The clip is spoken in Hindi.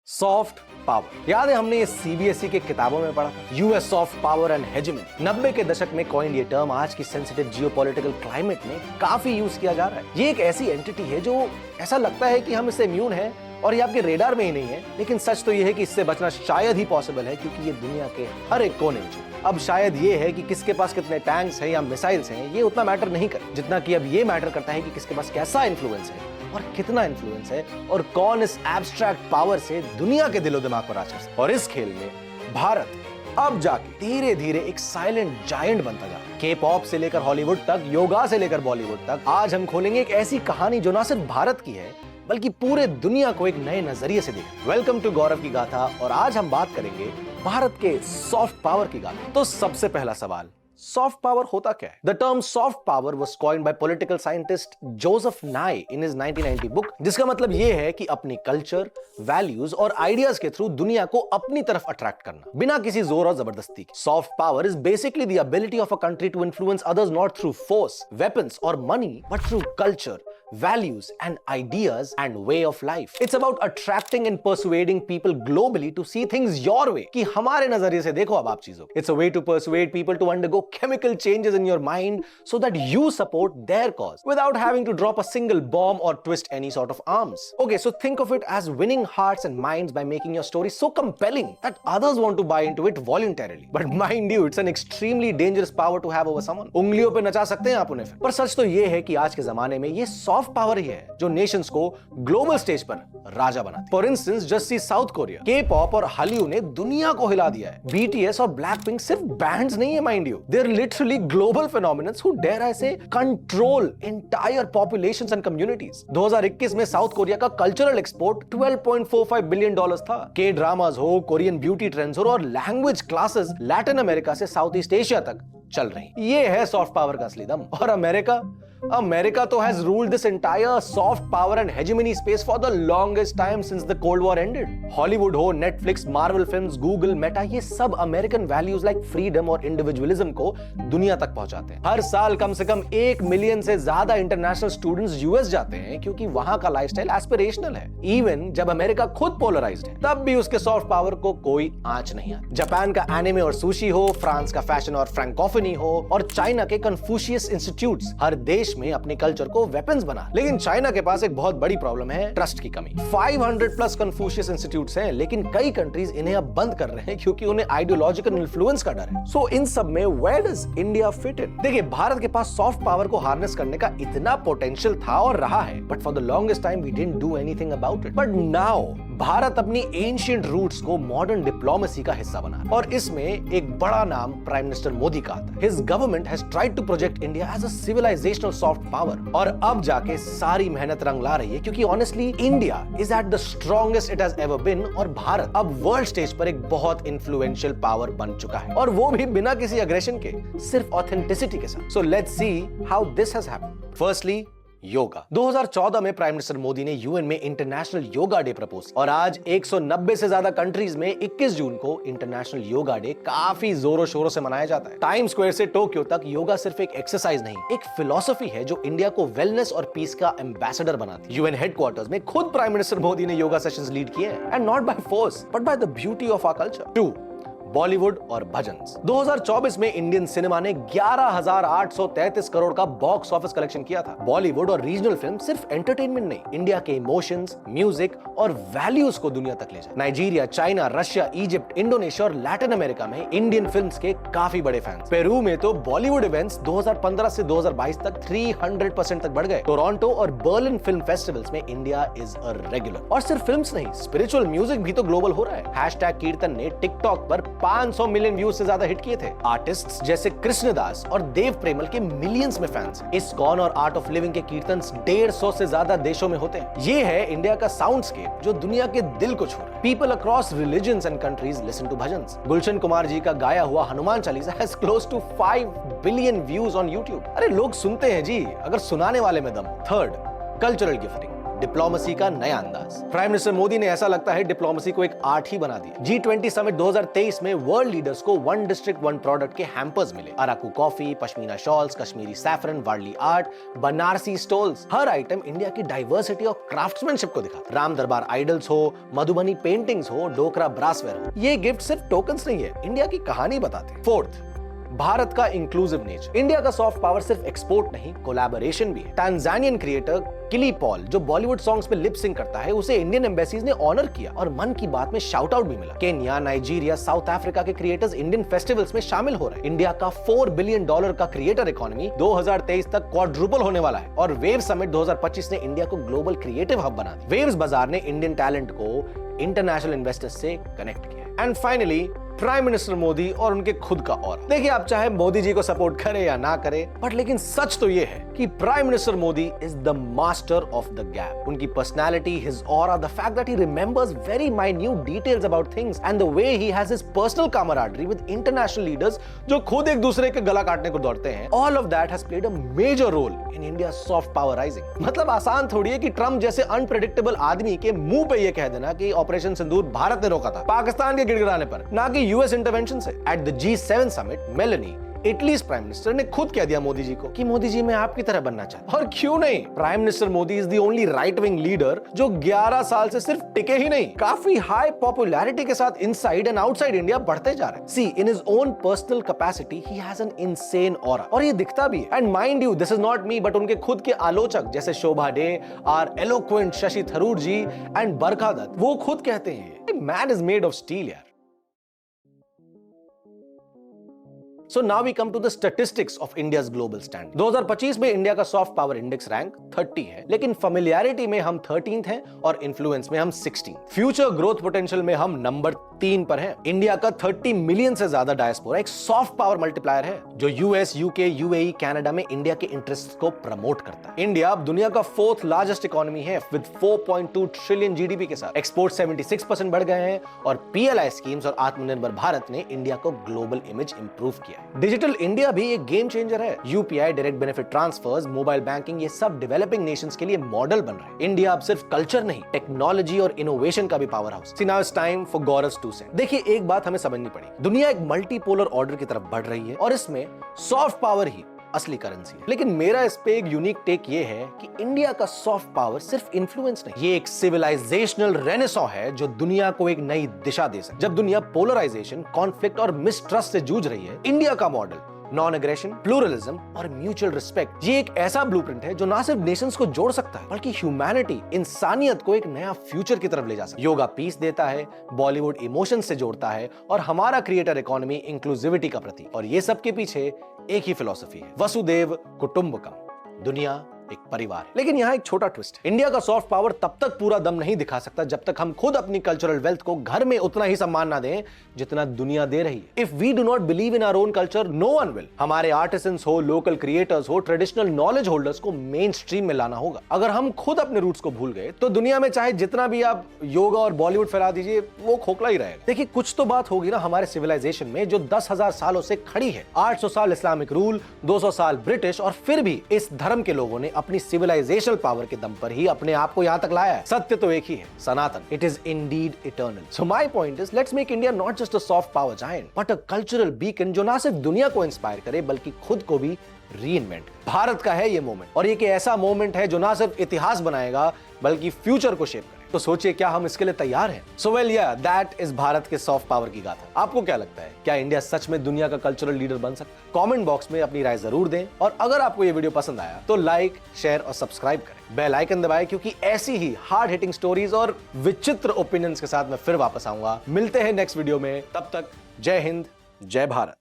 सॉफ्ट पावर याद है, हमने ये सीबीएसई के किताबों में पढ़ा था। US soft power and hegemony 90 के दशक में कॉइंड ये टर्म आज की सेंसिटिव जियोपॉलिटिकल क्लाइमेट में काफी यूज किया जा रहा है। ये एक ऐसी एंटिटी है जो ऐसा लगता है कि हम इससे इम्यून हैं और ये आपके रेडार में ही नहीं है, लेकिन सच तो ये है कि इससे बचना शायद ही पॉसिबल है, क्योंकि ये दुनिया के हर एक कोने में। अब शायद ये है कि किसके पास कितने टैंक्स हैं या मिसाइल्स हैं, ये उतना मैटर नहीं कर, जितना कि अब ये मैटर करता है कि किसके पास कैसा इन्फ्लुएंस है और कितना इन्फ्लुएंस है और कौन इस एब्स्ट्रैक्ट पावर से दुनिया के दिलो दिमाग पर राज कर सकता है। और इस खेल में भारत अब जाके धीरे धीरे एक साइलेंट जायंट बनता जा रहा है। के पॉप से लेकर हॉलीवुड तक, योगा से लेकर बॉलीवुड तक, आज हम खोलेंगे एक ऐसी कहानी जो ना सिर्फ भारत की है बल्कि पूरे दुनिया को एक नए नजरिए से देखें। वेलकम टू गौरव की गाथा, और आज हम बात करेंगे भारत के सॉफ्ट पावर की गाथा। तो सबसे पहला सवाल, सॉफ्ट पावर होता क्या है? The term soft power was coined bye political scientist Joseph नाई इन हिज 1990 बुक, जिसका मतलब यह है कि अपनी कल्चर, वैल्यूज और आइडियाज के थ्रू दुनिया को अपनी तरफ अट्रैक्ट करना बिना किसी जोर और जबरदस्ती के। Soft power is basically the ability of a country to influence others not through force, weapons और money, but through culture, values and ideas and way of life. It's about attracting and persuading people globally to see things your way, कि हमारे नजरिए से देखो अब आप चीजों। It's a way to persuade people to undergo chemical changes in your mind so that you support their cause without having to drop a single bomb or twist any sort of arms. Okay, so think of it as winning hearts and minds by making your story so compelling that others want to buy into it voluntarily. But mind you, it's an extremely dangerous power to have over someone. उंगलियों पे नचा सकते हैं आप उन्हें, पर सच तो ये है कि आज के जमाने में ये सॉफ्ट पावर ही है जो नेशंस को ग्लोबल स्टेज पर राजा बनाती। For instance just see south Korea, के पॉप और हॉलीवुड ने दुनिया को हिला दिया है। बीटीएस और ब्लैकपिंक सिर्फ बैंड्स नहीं है, mind you, they are literally global phenomenons who dare I say control entire populations and communities. 2021 में साउथ कोरिया का कल्चरल एक्सपोर्ट $12.45 बिलियन था। के ड्रामास हो, कोरियन ब्यूटी ट्रेंड्स हो और लैंग्वेज क्लासेस लैटिन अमेरिका से साउथ ईस्ट एशिया तक चल रही। ये है सॉफ्ट पावर का असली दम। और अमेरिका तो has ruled this entire soft power and hegemony space for the longest time since the Cold War ended. Hollywood हो, Netflix, Marvel films, Google, Meta, ये सब American values like freedom और individualism को दुनिया तक पहुंचाते हैं। हर साल कम से कम 1 मिलियन से ज्यादा इंटरनेशनल स्टूडेंट्स यूएस जाते हैं, क्योंकि वहां का लाइफस्टाइल एस्पिरेशनल है। इवन जब अमेरिका खुद पोलराइज्ड है, तब भी उसके सॉफ्ट पावर को कोई आंच नहीं आती। जापान का एनिमे और सुशी हो, फ्रांस का फैशन और फ्रैंकोफनी हो, और चाइना के कन्फ्यूशियस इंस्टीट्यूट्स हर देश में अपने कल्चर को वेपन्स बना। लेकिन चाइना के पास एक बहुत बड़ी प्रॉब्लम है, ट्रस्ट की कमी। 500 प्लस कन्फ्यूशियस इंस्टीट्यूट्स हैं, लेकिन कई कंट्रीज इन्हें अब बंद कर रहे हैं क्योंकि उन्हें आइडियोलॉजिकल इन्फ्लुएंस का डर है। सो इन सब में where does India fit in? देखिए, भारत के पास सॉफ्ट पावर को हार्नेस करने का इतना पोटेंशियल था और रहा है, but for the longest time we didn't do anything about it. But now Bharat अपनी एंशिएंट रूट्स को मॉडर्न डिप्लोमेसी का हिस्सा बना, और इसमें एक बड़ा नाम प्राइम मिनिस्टर मोदी का आता है। His government has tried to project India as a civilisational soft power, और अब जाके सारी मेहनत रंग ला रही है, क्योंकि honestly India is at the strongest it has ever been, और भारत अब वर्ल्ड स्टेज पर एक बहुत इन्फ्लुएंशियल पावर बन चुका है, और वो भी बिना किसी अग्रेशन के, सिर्फ ऑथेंटिसिटी के साथ। So let's see how this has happened. Firstly, yoga. 2014 में प्राइम मिनिस्टर मोदी ने यूएन में इंटरनेशनल योगा डे प्रपोज, और आज 190 से ज्यादा कंट्रीज में 21 जून को इंटरनेशनल योगा डे काफी जोरों शोरों से मनाया जाता है। टाइम स्क्वायर से टोक्यो तक योगा सिर्फ एक एक्सरसाइज नहीं, एक फिलॉसफी है जो इंडिया को वेलनेस और पीस का एम्बेसडर बनाती है। यूएन हेडक्वार्टर्स में खुद प्राइम मिनिस्टर मोदी ने योगा सेशंस लीड किए हैं, and not by force but by the beauty of our culture. 2, Bollywood और भजन्स। 2024 में इंडियन सिनेमा ने 11,833 करोड़ का बॉक्स ऑफिस कलेक्शन किया था। बॉलीवुड और रीजनल फिल्म सिर्फ एंटरटेनमेंट नहीं, इंडिया के इमोशंस, म्यूजिक और वैल्यूज को दुनिया तक ले जाए। Nigeria, China, Russia, Egypt, Indonesia और लैटिन अमेरिका में इंडियन फिल्म्स के काफी बड़े फैंस। पेरू में तो बॉलीवुड इवेंट्स 2015 से 2022 तक 300% तक बढ़ गए। टोरंटो और बर्लिन फिल्म फेस्टिवल्स में इंडिया इज अ रेगुलर। और सिर्फ फिल्म्स नहीं, स्पिरिचुअल म्यूजिक भी तो ग्लोबल हो रहा है। हैशटैग कीर्तन ने टिकटॉक पर 500 मिलियन व्यूज से ज्यादा हिट किए थे। आर्टिस्ट्स जैसे कृष्णदास और देव प्रेमल के मिलियंस में फैंस। इस्कॉन और आर्ट ऑफ लिविंग के कीर्तन 150 से ज्यादा देशों में होते हैं। ये है इंडिया का साउंडस्केप जो दुनिया के दिल को छू रहा है। People across religions and countries listen to bhajans. Gulshan Kumar ji का गाया हुआ Hanuman Chalisa has close to 5 billion views on YouTube. अरे लोग सुनते हैं जी, अगर सुनाने वाले में दम। 3rd, cultural gifting. डिप्लोमेसी का नया अंदाज। प्राइम मिनिस्टर मोदी ने ऐसा लगता है डिप्लोमेसी को एक आर्ट ही बना दिया। G20 समिट 2023 में वर्ल्ड लीडर्स को वन डिस्ट्रिक्ट वन प्रोडक्ट के हैम्पर्स मिले। Araku coffee, pashmina shawls, Kashmiri saffron, Warli art, Banarasi stoles, हर आइटम इंडिया की डाइवर्सिटी और क्राफ्ट्समैनशिप को दिखा। राम दरबार आइडल्स हो, मधुबनी पेंटिंग्स हो, डोकरा ब्रासवेयर हो, ये गिफ्ट सिर्फ टोकन्स नहीं है, इंडिया की कहानी बताते हैं। फोर्थ, भारत का इंक्लूसिव नेचर। इंडिया का सॉफ्ट पावर सिर्फ एक्सपोर्ट नहीं, कोलैबोरेशन भी है। टैंजानियन क्रिएटर किली पॉल जो बॉलीवुड सॉन्ग्स पे लिप सिंक करता है, उसे इंडियन एम्बेसीज ने ऑनर किया और मन की बात में शाउट आउट भी मिला। केन्या, नाइजीरिया, साउथ अफ्रीका के क्रिएटर्स इंडियन फेस्टिवल्स में शामिल हो रहे हैं। इंडिया का $4 बिलियन का क्रिएटर इकोनॉमी 2023 तक क्वाड्रुपल होने वाला है और वेव समिट 2025 ने इंडिया को ग्लोबल क्रिएटिव हब बना दिया। वेव्स बाजार ने इंडियन टैलेंट को इंटरनेशनल इन्वेस्टर्स से कनेक्ट किया। And finally prime minister Modi और उनके खुद का ऑरा। देखिए, आप चाहे मोदी जी को सपोर्ट करें या ना करें, बट लेकिन सच तो ये है कि prime minister Modi is the master of the gap. उनकी personality, his aura, the fact that he remembers very minute details about things and the way he has his personal camaraderie with international leaders जो खुद एक दूसरे के गला काटने को दौड़ते हैं, all of that has played a major role in India soft power rising. मतलब आसान थोड़ी है कि ट्रम्प जैसे अनप्रेडिक्टेबल आदमी के मुंह पे ये कह देना कि ऑपरेशन सिंदूर भारत ने रोका था पाकिस्तान के गिड़गिड़ाने पर, ना कि यूएस इंटरवेंशन से। At the G7 summit, Meloni Italy prime minister ने खुद कह दिया मोदी जी को कि मोदी जी मैं आपकी तरह बनना चाहता हूं। और क्यों नहीं, prime minister Modi is the only right wing leader जो 11 साल से सिर्फ टिके ही नहीं, काफी हाई पॉपुलैरिटी के साथ इनसाइड एंड आउटसाइड इंडिया बढ़ते जा रहे हैं। See, in his own personal capacity he has an insane aura और ये दिखता भी है। And mind you, this is not me, but उनके खुद के आलोचक जैसे Shobha De, are eloquent Shashi Tharoor ji and Barkha Dutt, वो खुद कहते हैं man is made of steel यार। So now we come to the statistics of India's global standing. 2025 में इंडिया का सॉफ्ट पावर इंडेक्स रैंक 30 है, लेकिन फेमिलियरिटी में हम 13th हैं और इन्फ्लुएंस में हम 16th। फ्यूचर ग्रोथ पोटेंशियल में हम नंबर 3 पर हैं। इंडिया का 30 मिलियन से ज्यादा डायस्पोरा एक सॉफ्ट पावर मल्टीप्लायर है जो यूएस, यूके, यूएई, कनाडा में इंडिया के इंटरेस्ट को प्रमोट करता है। इंडिया अब दुनिया का 4th लार्जेस्ट इकोनॉमी है विद 4.2 ट्रिलियन जीडीपी के साथ। एक्सपोर्ट 76% बढ़ गए हैं और पीएलआई स्कीम्स और आत्मनिर्भर भारत ने इंडिया को ग्लोबल इमेज इंप्रूव किया। डिजिटल इंडिया भी एक गेम चेंजर है। UPI, direct benefit transfers, mobile banking, ये सब डेवलपिंग नेशंस के लिए मॉडल बन रहे हैं। इंडिया अब सिर्फ कल्चर नहीं, टेक्नोलॉजी और इनोवेशन का भी powerhouse. Now it's time for Gaurav to say. देखिए, एक बात हमें समझनी पड़ी, दुनिया एक मल्टीपोलर ऑर्डर की तरफ बढ़ रही है और इसमें सॉफ्ट पावर ही असली करेंसी है। लेकिन मेरा इस पे एक यूनिक टेक ये है कि इंडिया का सॉफ्ट पावर सिर्फ इन्फ्लुएंस नहीं, ये एक सिविलाइजेशनल रेनेसॉ है जो दुनिया को एक नई दिशा दे सकता है। जब दुनिया पोलराइजेशन, कॉन्फ्लिक्ट और मिसट्रस्ट से जूझ रही है, इंडिया का मॉडल नॉन एग्रेशन, प्लूरलिज्म और म्यूचुअल रिस्पेक्ट, ये एक ऐसा ब्लूप्रिंट है जो ना सिर्फ नेशंस को जोड़ सकता है बल्कि ह्यूमैनिटी, इंसानियत को एक नया फ्यूचर की तरफ ले जा सकता है। योगा पीस देता है, बॉलीवुड इमोशन से जोड़ता है और हमारा क्रिएटर इकोनॉमी इंक्लूसिविटी का प्रतीक। और ये सब के पीछे एक ही फिलॉसफी है, वसुदेव कुटुंबकम, दुनिया एक परिवार है। लेकिन यहाँ एक छोटा ट्विस्ट है, इंडिया का सॉफ्ट पावर तब तक पूरा दम नहीं दिखा सकता जब तक हम खुद अपनी कल्चरल वेल्थ को घर में उतना ही सम्मान ना दें जितना दुनिया दे रही है। If we do not believe in our own culture, no one will. हमारे आर्टिसंस हो, लोकल क्रिएटर्स हो, ट्रेडिशनल नॉलेज होल्डर्स को मेन स्ट्रीम में लाना होगा। अगर हम खुद अपने रूट्स को भूल गए तो दुनिया में चाहे जितना भी आप योगा और बॉलीवुड फैला दीजिए, वो खोखला ही रहेगा। देखिए, कुछ तो बात होगी ना हमारे सिविलाइजेशन में जो 10,000 सालों से खड़ी है। 800 साल इस्लामिक रूल, 200 साल ब्रिटिश, और फिर भी इस धर्म के लोगों ने अपनी सिविलाइजेशन पावर के दम पर ही अपने आप को यहां तक लाया है। सत्य तो एक ही है, Sanatan. It is indeed eternal. So my point is, let's make India not just a soft power giant but a cultural beacon जो ना सिर्फ दुनिया को इंस्पायर करे बल्कि खुद को भी रीइन्वेंट। भारत का है ये मोमेंट, और ये एक ऐसा मोमेंट है जो ना सिर्फ इतिहास बनाएगा बल्कि फ्यूचर को शेप करे। तो सोचिए, क्या हम इसके लिए तैयार हैं? सो वेल या, दैट इज भारत के सॉफ्ट पावर की गाथा। आपको क्या लगता है, क्या इंडिया सच में दुनिया का कल्चरल लीडर बन सकता है? कमेंट बॉक्स में अपनी राय जरूर दें, और अगर आपको ये वीडियो पसंद आया तो लाइक, शेयर और सब्सक्राइब करें। बेल आइकन दबाएं, क्योंकि ऐसी ही हार्ड हिटिंग स्टोरीज और विचित्र ओपिनियंस के साथ मैं फिर वापस आऊंगा। मिलते हैं नेक्स्ट वीडियो में, तब तक जय हिंद, जय भारत।